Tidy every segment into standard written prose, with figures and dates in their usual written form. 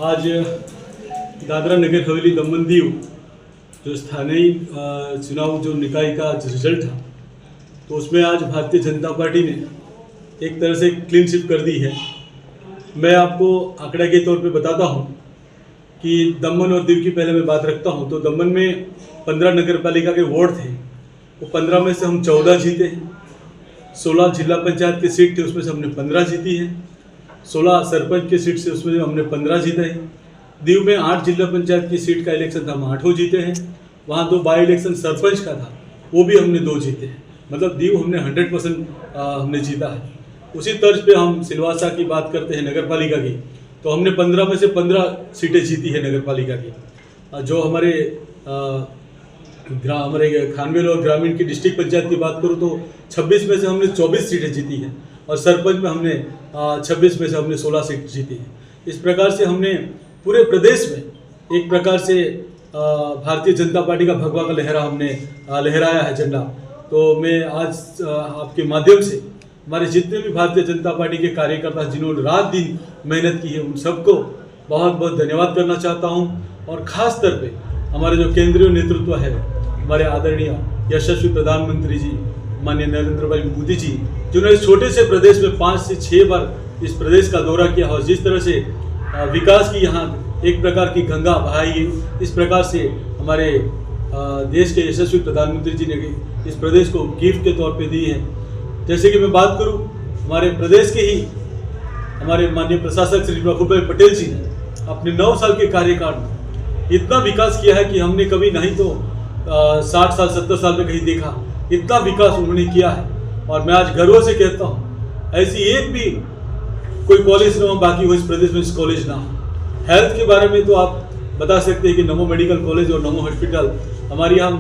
आज दादरा नगर हवेली दमन दीव जो स्थानीय चुनाव जो निकाय का रिजल्ट था, तो उसमें आज भारतीय जनता पार्टी ने एक तरह से क्लीन स्वीप कर दी है। मैं आपको आंकड़ा के तौर पे बताता हूँ कि दमन और दीव की पहले मैं बात रखता हूँ। तो दमन में 15 नगर पालिका के वार्ड थे, वो 15 में से हम 14 जीते हैं। 16 जिला पंचायत की सीट थी, उसमें से हमने 15 जीती है। 16 सरपंच की सीट से उसमें हमने 15 जीते हैं। दीव में 8 जिला पंचायत की सीट का इलेक्शन था, हम 8 जीते हैं। वहाँ 2 बाई इलेक्शन सरपंच का था, वो भी हमने 2 जीते हैं। मतलब दीव हमने 100% हमने जीता है। उसी तर्ज पे हम सिलवासा की बात करते हैं नगर पालिका की, तो हमने 15 में से 15 सीटें जीती है नगर पालिका की। जो हमारे खानवेल और ग्रामीण की डिस्ट्रिक्ट पंचायत की बात करूँ तो 26 में से हमने 24 सीटें जीती हैं और सरपंच में हमने 26 में से हमने 16 सीट जीती हैं। इस प्रकार से हमने पूरे प्रदेश में एक प्रकार से भारतीय जनता पार्टी का भगवा का लहरा हमने लहराया है झंडा। तो मैं आज आपके माध्यम से हमारे जितने भी भारतीय जनता पार्टी के कार्यकर्ता जिन्होंने रात दिन मेहनत की है, उन सबको बहुत बहुत धन्यवाद करना चाहता हूं। और ख़ास तौर पे हमारे जो केंद्रीय नेतृत्व है, हमारे आदरणीय यशस्वी प्रधानमंत्री जी माननीय नरेंद्र भाई मोदी जी, जिन्होंने छोटे से प्रदेश में 5 से 6 बार इस प्रदेश का दौरा किया और जिस तरह से विकास की यहाँ एक प्रकार की गंगा बहाई है, इस प्रकार से हमारे देश के यशस्वी प्रधानमंत्री जी ने इस प्रदेश को गिफ्ट के तौर पे दी है। जैसे कि मैं बात करूं, हमारे प्रदेश के ही हमारे माननीय प्रशासक श्री प्रफुल्ल भाई पटेल जी ने अपने 9 साल के कार्यकाल में इतना विकास किया है कि हमने कभी नहीं तो 60 साल 70 साल में कहीं देखा, इतना विकास उन्होंने किया है। और मैं आज गर्व से कहता हूँ, ऐसी एक भी कोई कॉलेज ना हो बाकी हो इस प्रदेश में, इस कॉलेज ना हो। हेल्थ के बारे में तो आप बता सकते हैं कि नमो मेडिकल कॉलेज और नमो हॉस्पिटल, हमारे यहाँ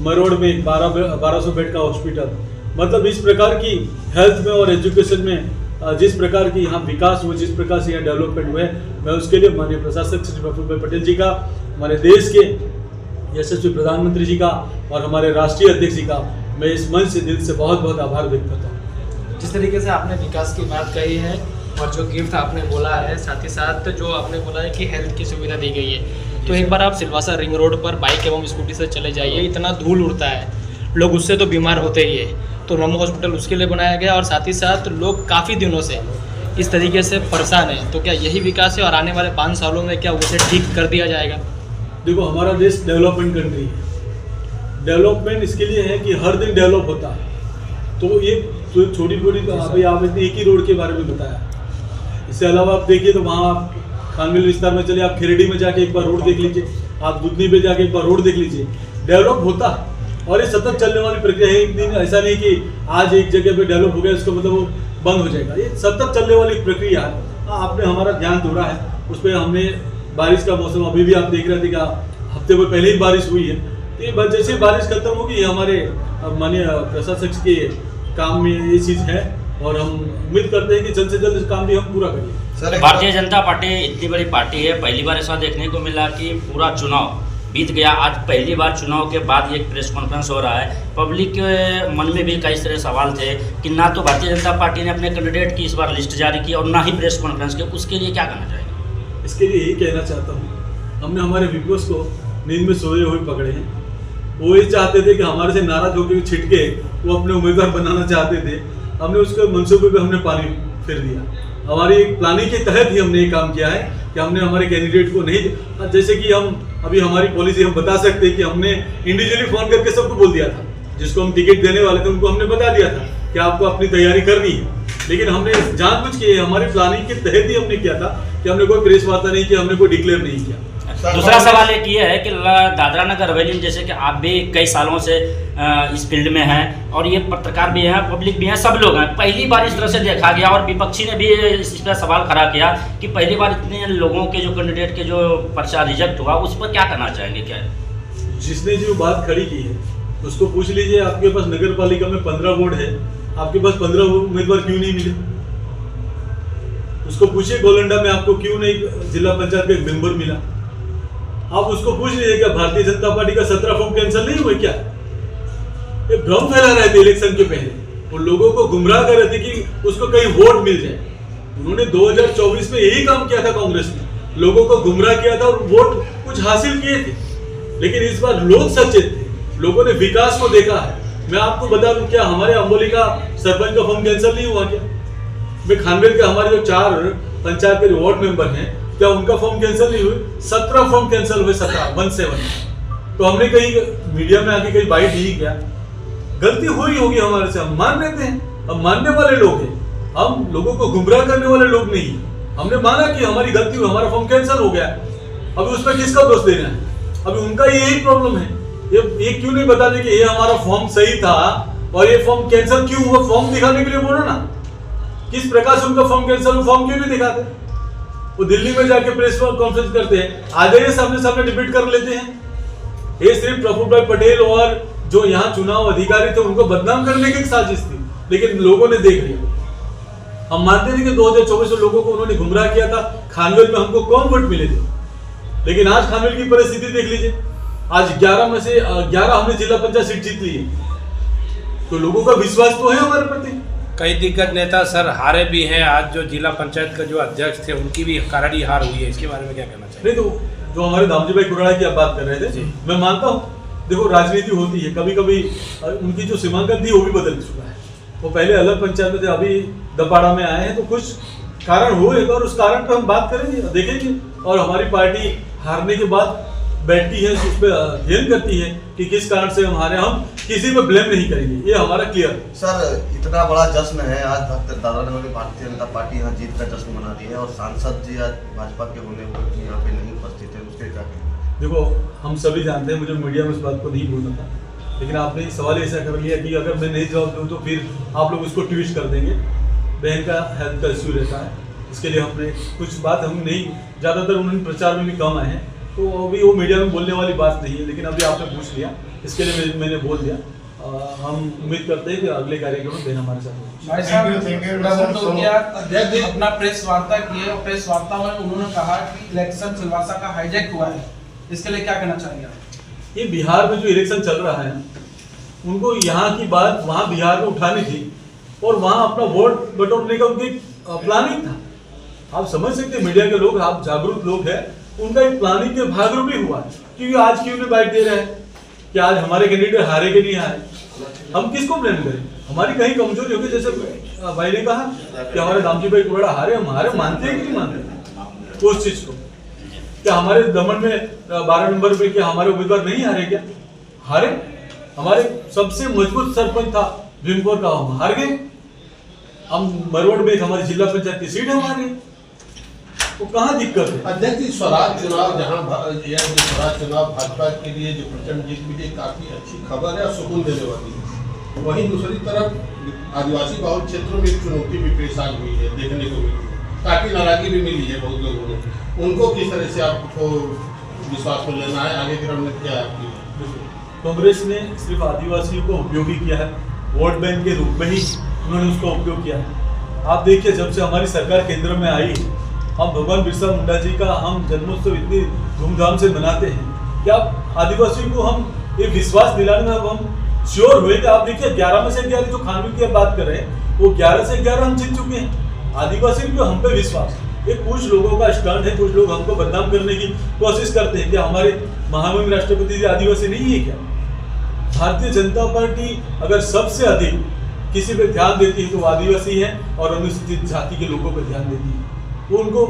मरोड़ में 1200 बेड का हॉस्पिटल, मतलब इस प्रकार की हेल्थ में और एजुकेशन में जिस प्रकार की यहाँ विकास हुआ, जिस प्रकार से यहाँ डेवलपमेंट हुए, मैं उसके लिए माननीय प्रशासक श्री प्रफुल्ल भाई पटेल जी का, हमारे देश के यशस्वी प्रधानमंत्री जी का और हमारे राष्ट्रीय अध्यक्ष जी का मैं इस मंच से दिल से बहुत बहुत आभार व्यक्त करता हूँ। जिस तरीके से आपने विकास की बात कही है और जो गिफ्ट आपने बोला है, साथ ही साथ जो आपने बोला है कि हेल्थ की सुविधा दी गई है, तो एक बार आप सिलवासा रिंग रोड पर बाइक एवं स्कूटी से चले जाइए, इतना धूल उड़ता है, लोग उससे तो बीमार होते ही है। तो नमो हॉस्पिटल उसके लिए बनाया गया और साथ ही साथ लोग काफ़ी दिनों से इस तरीके से परेशान हैं। तो क्या यही विकास है और आने वाले 5 सालों में क्या उसे ठीक कर दिया जाएगा? देखो, हमारा देश डेवलपमेंट कंट्री है। डेवलपमेंट इसके लिए है कि हर दिन डेवलप होता है। तो ये छोटी छोटी तो अभी आपने एक ही रोड के बारे में बताया, इससे अलावा आप देखिए तो वहाँ आप खानवेल विस्तार में चले, आप खेरेडी में जाके एक बार रोड देख लीजिए, आप दुधनी में जाके एक बार रोड देख लीजिए। डेवलप होता है और ये सतत चलने वाली प्रक्रिया है। एक दिन ऐसा नहीं कि आज एक जगह पे डेवलप हो गया इसका मतलब वो बंद हो जाएगा, ये सतत चलने वाली प्रक्रिया है। आपने हमारा ध्यान दौड़ा है उस पर। हमने बारिश का मौसम अभी भी आप देख रहे थे कि हफ्ते में पहले ही बारिश हुई है, तो जैसे बारिश खत्म होगी हमारे माननीय प्रशासक के काम में ये चीज़ है और हम उम्मीद करते हैं कि जल्द से जल्द इस काम भी हम पूरा करेंगे। भारतीय जनता पार्टी इतनी बड़ी पार्टी है, पहली बार ऐसा देखने को मिला कि पूरा चुनाव बीत गया। आज पहली बार चुनाव के बाद एक प्रेस कॉन्फ्रेंस हो रहा है। पब्लिक के मन में भी कई सारे सवाल थे कि ना तो भारतीय जनता पार्टी ने अपने कैंडिडेट की इस बार लिस्ट जारी की और ना ही प्रेस कॉन्फ्रेंस की, उसके लिए क्या कहना चाहेंगे? इसके लिए यही कहना चाहता हूँ, हमने हमारे विपक्ष को नींद में सोए हुए पकड़े हैं। वो ये चाहते थे कि हमारे से नाराज होकर छिटके वो अपने उम्मीदवार बनाना चाहते थे। हमने उसके मंसूबे पे हमने पानी फेर दिया। हमारी एक प्लानिंग के तहत ही हमने ये काम किया है कि हमने हमारे कैंडिडेट को नहीं, जैसे कि हम अभी हमारी पॉलिसी हम बता सकते हैं कि हमने इंडिविजुअली फोन करके सबको बोल दिया था, जिसको हम टिकट देने वाले थे उनको हमने बता दिया था कि आपको अपनी तैयारी करनी है। लेकिन हमने जानबूझ के हमारी प्लानिंग के तहत ही हमने किया था कि हमने कोई प्रेस वार्ता नहीं किया, हमने कोई डिक्लेयर नहीं किया। दूसरा सवाल एक ये है कि दादरा नगर हवेली जैसे कि आप भी कई सालों से इस फील्ड में हैं और ये पत्रकार भी हैं, पब्लिक भी हैं, सब लोग हैं, पहली बार इस तरह से देखा गया और विपक्षी ने भी इस पर सवाल खड़ा किया कि पहली बार इतने लोगों के जो कैंडिडेट के जो पर्चा रिजेक्ट हुआ, उस पर क्या कहना चाहेंगे? क्या जिसने जो बात खड़ी की है उसको पूछ लीजिए, आपके पास नगर पालिका में 15 वार्ड है, आपके पास 15 उम्मीदवार क्यों नहीं मिले? उसको पूछिए गोलंडा में आपको क्यों नहीं जिला पंचायत का एक मेंबर मिला? आप उसको पूछ लीजिए क्या भारतीय जनता पार्टी का 17 फॉर्म कैंसिल नहीं हुए क्या? ये भ्रम फैला रहे थे इलेक्शन के पहले, वो लोगों को गुमराह कर रहे थे कि उसको कहीं वोट मिल जाए। उन्होंने 2024 में यही काम किया था कांग्रेस ने, लोगों को गुमराह किया था और वोट कुछ हासिल किए थे। लेकिन इस बार लोग सचेत थे, लोगों ने विकास को देखा है। मैं आपको बता दूं, क्या हमारे अम्बोली का सरपंच का फॉर्म कैंसिल नहीं हुआ क्या? मैं खानवेल के हमारे जो 4 पंचायत के वार्ड मेंबर हैं, क्या उनका फॉर्म कैंसिल नहीं हुए? 17 फॉर्म कैंसिल हुए, 17 तो हमने कहीं मीडिया में आके कहीं बाइट दी क्या? गलती हुई होगी हमारे से, हम मान लेते हैं, हम मानने वाले लोग हैं, हम लोगों को गुमराह करने वाले लोग नहीं हैं। हमने माना कि हमारी गलती हुई, हमारा फॉर्म कैंसिल हो गया। अभी उसमें किसका दोष देना है? अभी उनका यही प्रॉब्लम है। ये क्यों नहीं बता दे कि ये हमारा फॉर्म सही था और ये फॉर्म कैंसिल क्यों हुआ? फॉर्म दिखाने के लिए बोलो ना, किस प्रकार से उनका फॉर्म कैंसिल हुआ, फॉर्म क्यों नहीं दिखाते? वो दिल्ली में जाके प्रेस कॉन्फ्रेंस करते हैं, आ जाइए सामने सामने डिबेट कर लेते हैं। ये सिर्फ प्रफुल्ल भाई पटेल और जो यहाँ चुनाव अधिकारी थे उनको बदनाम करने की एक साजिश थी, लेकिन लोगों ने देख लिया। हम मानते थे कि 2024 में लोगों को उन्होंने गुमराह किया था। खानवेल में हमको कम वोट मिले थे, लेकिन आज खानवेल की परिस्थिति देख लीजिए। आज 11 में से 11 हमने जिला पंचायत सीट जीत ली है, तो लोगों का विश्वास तो है हमारे प्रति। कई दिग्गज नेता सर हारे भी हैं। आज जो जिला पंचायत का जो अध्यक्ष थे उनकी भी करारी हार हुई है, इसके बारे में क्या कहना चाहिए? नहीं, तो जो हमारे दामजी भाई कुराड़ा की आप बात कर रहे थे, मैं मानता हूँ, देखो राजनीति होती है, कभी कभी उनकी जो सीमांकन थी वो भी बदल चुका है। वो पहले अलग पंचायत में थे, अभी दपाड़ा में आए हैं, तो कुछ कारण हुए और उस कारण पर हम बात करेंगे, देखेंगे। और हमारी पार्टी हारने के बाद बैठती है, उस पर अध्ययन करती है कि किस कारण से हम हारे। हम किसी पे ब्लेम नहीं करेंगे, ये हमारा क्लियर है। सर, इतना बड़ा जश्न है आज दादरानगर में, भारतीय जनता पार्टी यहाँ जीत का जश्न मना रही है और सांसद जी आज भाजपा के होने पर यहाँ पे नहीं उपस्थित है, उसके क्या कहेंगे? देखो, हम सभी जानते हैं, मुझे मीडिया में इस बात को नहीं बोलना था, लेकिन आपने सवाल ऐसा कर लिया कि अगर मैं नहीं जवाब दूँ तो फिर आप लोग उसको ट्वीट कर देंगे। बहन का हेल्थ का इश्यू रहता है, इसके लिए हमने कुछ बात हम नहीं, ज़्यादातर उन्होंने प्रचार में भी कम आए हैं, तो अभी वो मीडिया में बोलने वाली बात नहीं है। लेकिन अभी आपने पूछ लिया, इसके लिए मैंने बोल दिया। हम उम्मीद करते हैं कि अगले कार्यक्रम में बहन हमारे साथ होगी। भाई साहब, अध्यक्ष अपना प्रेस वार्ता किए और प्रेस वार्ता में उन्होंने कहा कि इलेक्शन सिलवासा का हाईजैक हुआ है, इसके लिए क्या कहना चाहेंगे आप? ये बिहार में जो इलेक्शन चल रहा है, उनको यहाँ की बात वहाँ बिहार में उठानी थी और वहाँ अपना वोट बटोरने का उनकी प्लानिंग था। आप समझ सकते हैं, मीडिया के लोग, आप जागरूक लोग हैं, उनका एक प्लानिंग के भागरूप ही हुआ है। क्योंकि आज क्यों नहीं बाइट दे रहे हैं कि आज हमारे कैंडिडेट हारे के नहीं आए? हम किसको ब्लेम करें? हमारी कहीं कमजोरी होगी, जैसे भाई ने कहा कि हमारे दामजी भाई कुराड़ा हारे, हम हारे मानते हैं कि नहीं मानते उस चीज को? क्या हमारे दमन में 12 नंबर पे क्या हमारे उम्मीदवार नहीं हारे? क्या हारे? हमारे सबसे मजबूत सरपंच था भीमपुर का, हम हार गए। हम मरवड़ में हमारी जिला पंचायत की सीट हमारे, वो कहाँ दिक्कत है? अध्यक्ष जी, स्वराज चुनाव जहाँ स्वराज चुनाव भाजपा के लिए जो प्रचंड जीत मिली, काफी अच्छी खबर है और सुकून देने वाली है। वहीं दूसरी तरफ आदिवासी बहुल क्षेत्रों में एक चुनौती भी पेश आ हुई है, देखने को मिली है, काफी नाराजगी भी मिली है बहुत लोगों ने। उनको किस तरह से आपको विश्वास में लेना है? आगे की रणनीति क्या है आपकी? कांग्रेस ने सिर्फ आदिवासियों को उपयोगी किया है, वोट बैंक के रूप में ही उन्होंने उसका उपयोग किया है। आप देखिए, जब से हमारी सरकार केंद्र में आई, हम भगवान बिरसा मुंडा जी का हम जन्मोत्सव इतनी धूमधाम से मनाते हैं कि आप आदिवासियों को हम ये विश्वास दिलाने में अब हम श्योर हुए कि आप देखिए 11 में से 11 जो खानवी की बात कर रहे हैं, वो 11 से 11 हम जीत चुके हैं। आदिवासी को हम पे विश्वास, ये कुछ लोगों का स्टैंड है, कुछ लोग हमको बदनाम करने की कोशिश करते हैं कि हमारे महामहिम राष्ट्रपति जी आदिवासी नहीं है क्या? भारतीय जनता पार्टी अगर सबसे अधिक किसी पे ध्यान देती है तो वो आदिवासी है और अनुसूचित जाति के लोगों पर ध्यान देती है। वो उनको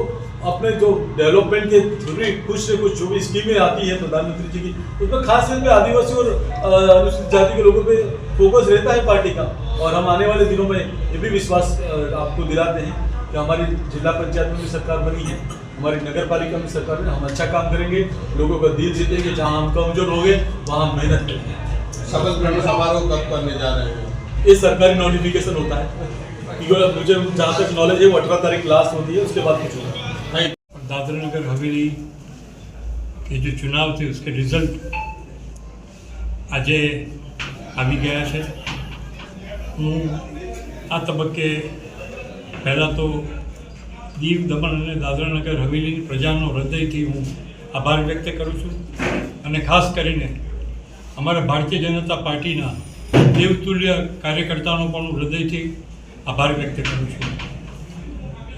अपने जो डेवलपमेंट के जरूरी कुछ से कुछ जो भी स्कीमें आती है प्रधानमंत्री जी की, उसमें खास तौर पे आदिवासी और अनुसूचित जाति के लोगों पे फोकस रहता है पार्टी का। और हम आने वाले दिनों में ये भी विश्वास आपको दिलाते हैं कि हमारी जिला पंचायत में भी सरकार बनी है, हमारी नगर पालिका में सरकार में हम अच्छा काम करेंगे, लोगों का दिल जीतेंगे। जहाँ हम कमजोर हो गए वहाँ हम मेहनत करेंगे। शपथ ग्रहण समारोह कब करने जा रहे हैं? ये सरकारी नोटिफिकेशन होता है, मुझे जहाँ तक नॉलेज है वो 18 तारीख लास्ट होती है, उसके बाद कुछ होगा। दादरा नगर हवेली के जो चुनाव थे उसके रिઝલ્ટ આજે આવી ગયા છે। હું આ તબક્કે પહેલાં તો દીવ દમણ અને દાદરા નગર હવેલીની પ્રજાનો હૃદયથી હું આભાર વ્યક્ત કરું છું અને ખાસ કરીને અમારા ભારતીય જનતા પાર્ટીના દેવતુલ્ય કાર્યકર્તાનો પણ હું હૃદયથી આભાર વ્યક્ત કરું છું।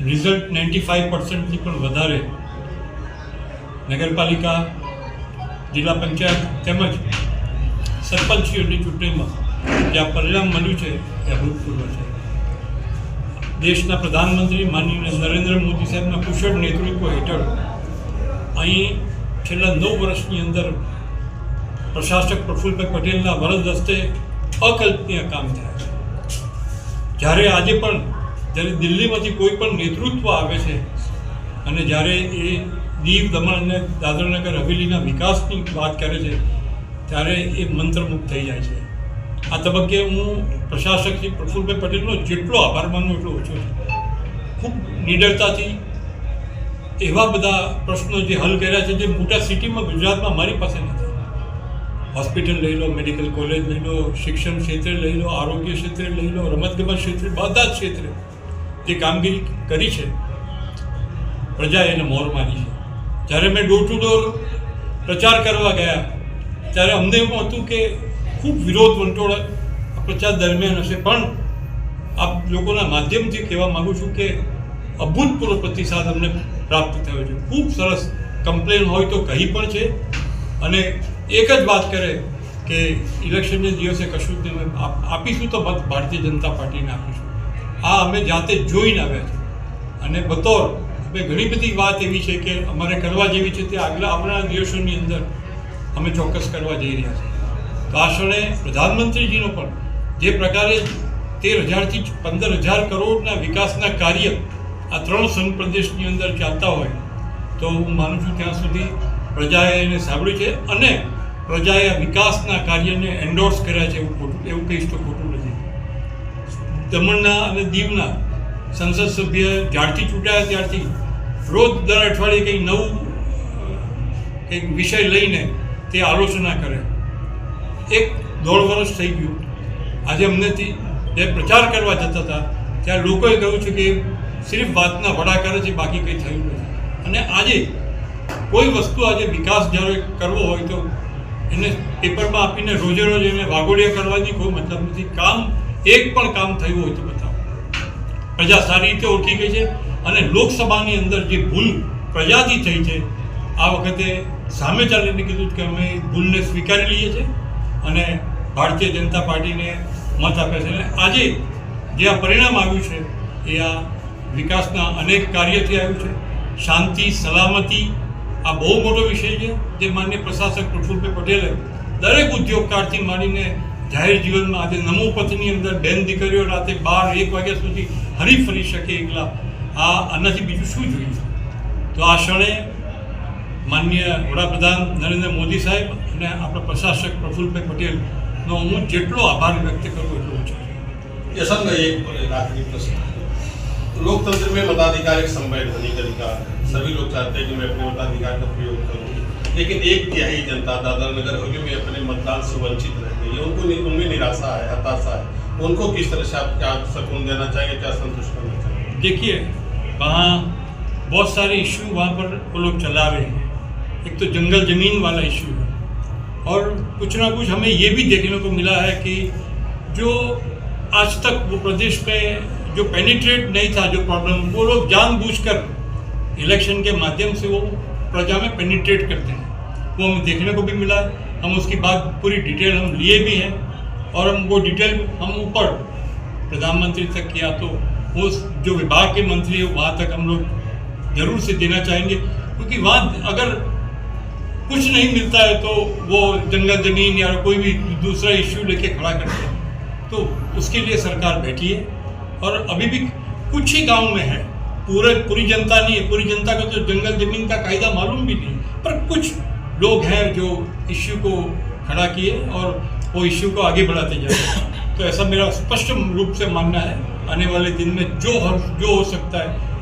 રિઝલ્ટ 95% પણ વધારે નગરપાલિકા, જિલ્લા પંચાયત તેમજ સરપંચીઓની ચૂંટણીમાં જે આ પરિણામ મળ્યું છે એ અભૂતપૂર્વ છે. દેશના પ્રધાનમંત્રી માનનીય નરેન્દ્ર મોદી સાહેબના કુશળ નેતૃત્વ હેઠળ અહીં છેલ્લા 9 વર્ષની અંદર પ્રશાસક પ્રફુલ્લભાઈ પટેલના વરદ હસ્તે અકલ્પનીય કામ થયા છે. જ્યારે આજે પણ જ્યારે દિલ્હીમાંથી કોઈ પણ નેતૃત્વ આવે છે અને જ્યારે એ દીવ, દમણ અને દાદરાનગર હવેલીના વિકાસની વાત કરે છે ત્યારે એ મંત્રમુગ્ધ થઈ જાય છે. આ તબક્કે હું પ્રશાસક શ્રી પ્રફુલ્લભાઈ પટેલનો જેટલો આભાર માનું એટલો ઓછો છે. ખૂબ નિડરતાથી એવા બધા પ્રશ્નો જે હલ કર્યા છે જે મોટા સિટીમાં ગુજરાતમાં મારી પાસે નથી. હોસ્પિટલ લઈ લો, મેડિકલ કોલેજ લઈ લો, શિક્ષણ ક્ષેત્રે લઈ લો, આરોગ્ય ક્ષેત્રે લઈ લો, રમતગમત ક્ષેત્રે, બધા જ ક્ષેત્રે જે કામગીરી કરી છે પ્રજાએ એને મોર માની છે. જ્યારે મેં ડોર ટુ ડોર પ્રચાર કરવા ગયા ત્યારે અમને એવું હતું કે ખૂબ વિરોધ વંટોળ પ્રચાર દરમિયાન હશે, પણ આપ લોકોના માધ્યમથી કહેવા માગું છું કે અભૂતપૂર્વ પ્રતિસાદ અમને પ્રાપ્ત થયો છે. ખૂબ સરસ કમ્પ્લેન હોય તો કહી પણ છે અને એક જ વાત કરે કે ઇલેક્શનના દિવસે કશું જ નહીં આપીશું તો મત ભારતીય જનતા પાર્ટીને આપીશું. આ અમે જાતે જોઈને આવ્યા છે અને બતોર અમે ઘણી બધી વાત એવી છે કે અમારે કરવા જેવી છે તે આવનારા દિવસોની અંદર અમે ચોક્કસ કરવા જઈ રહ્યા છીએ. તો આ ક્ષણે પ્રધાનમંત્રીજીનો પણ જે પ્રકારે 13,000થી 15,000 કરોડના વિકાસના કાર્ય આ 3 સંઘ પ્રદેશની અંદર ચાલતા હોય તો હું માનું છું ત્યાં સુધી પ્રજાએ એને સાંભળ્યું છે અને પ્રજાએ આ વિકાસના કાર્યને એન્ડોર્સ કર્યા છે. એવું કહીશ તો ખોટું નથી. દમણના અને દીવના સંસદ સભ્ય જ્યારથી ચૂંટાયા ત્યારથી રોજ દર અઠવાડિયે કંઈક નવું કંઈક વિષય લઈને તે આલોચના કરે. 1.5 વર્ષ થઈ ગયું. આજે અમનેથી જે પ્રચાર કરવા જતા હતા ત્યારે લોકોએ કહ્યું છે કે સિર્ફ વાતના વડા કરે છે, બાકી કંઈ થયું નથી. અને આજે કોઈ વસ્તુ આજે વિકાસ જ્યારે કરવો હોય તો એને પેપરમાં આપીને રોજે રોજ એને વાગોડિયા કરવાની કોઈ મતલબ નથી. કામ એક પણ કામ થયું હોય તો બતાવો. પ્રજા સારી રીતે ઓળખી ગઈ છે અને લોકસભાની અંદર જે ભૂલ પ્રજાથી થઈ છે આ વખતે સામે ચાલીને કીધું કે અમે ભૂલને સ્વીકારી લઈએ છીએ અને ભારતીય જનતા પાર્ટીને મત આપે છે. અને આજે જે આ પરિણામ આવ્યું છે એ આ વિકાસના અનેક કાર્યથી આવ્યું છે. શાંતિ, સલામતી આ બહુ મોટો વિષય છે જે માનનીય પ્રશાસક પ્રફુલ્લભાઈ પટેલે દરેક ઉદ્યોગકારથી માંડીને જાહેર જીવનમાં આજે નમો પથની અંદર બેન દીકરીઓ રાતે 12-1 વાગ્યા સુધી હરી ફરી શકે એકલા. આનાથી બીજું શું જોઈએ? તો આ ક્ષણે માનનીય વડાપ્રધાન નરેન્દ્ર મોદી સાહેબ અને આપણા પ્રશાસક પ્રફુલ્લભાઈ પટેલનો હું જેટલો આભાર વ્યક્ત કરું એટલો ઓછો છે. ये सर मैं एक आखिरी प्रश्न, लोकतंत्र में मताधिकार एक संवैधानिक अधिकार है. सभी लोग चाहते हैं कि मैं अपने मताधिकार का प्रयोग करूं, लेकिन 1/3 जनता दादरा नगर हवेली में अपने मतदान से वंचित रह गई है. उनमें निराशा है, हताशा है. उनको किस तरह से आप क्या सुकून देना चाहेंगे, क्या संतुष्ट करना चाहेंगे? देखिए, वहाँ बहुत सारे इशू वहाँ पर वो लोग चला रहे हैं. एक तो जंगल ज़मीन वाला इशू है और कुछ ना कुछ हमें ये भी देखने को मिला है कि जो आज तक वो प्रदेश में जो पेनिट्रेट नहीं था जो प्रॉब्लम, वो लोग जानबूझकर इलेक्शन के माध्यम से वो प्रजा में पेनिट्रेट करते हैं. वो हमें देखने को भी मिला है. हम उसकी बात पूरी डिटेल हम लिए भी हैं और हम वो डिटेल हम ऊपर प्रधानमंत्री तक किया तो वो जो विभाग के मंत्री है वहाँ तक हम लोग ज़रूर से देना चाहेंगे, क्योंकि वहाँ अगर कुछ नहीं मिलता है तो वो जंगल ज़मीन या कोई भी दूसरा इश्यू लेके खड़ा करते हैं. तो उसके लिए सरकार बैठी है और अभी भी कुछ ही गांव में है, पूरी जनता नहीं है. पूरी जनता को तो जंगल ज़मीन का कायदा मालूम भी नहीं, पर कुछ लोग हैं जो इश्यू को खड़ा किए और वो इश्यू को आगे बढ़ाते जा रहे हैं. तो ऐसा मेरा स्पष्ट रूप से मानना है आने वाले दिन में जो हो सकता है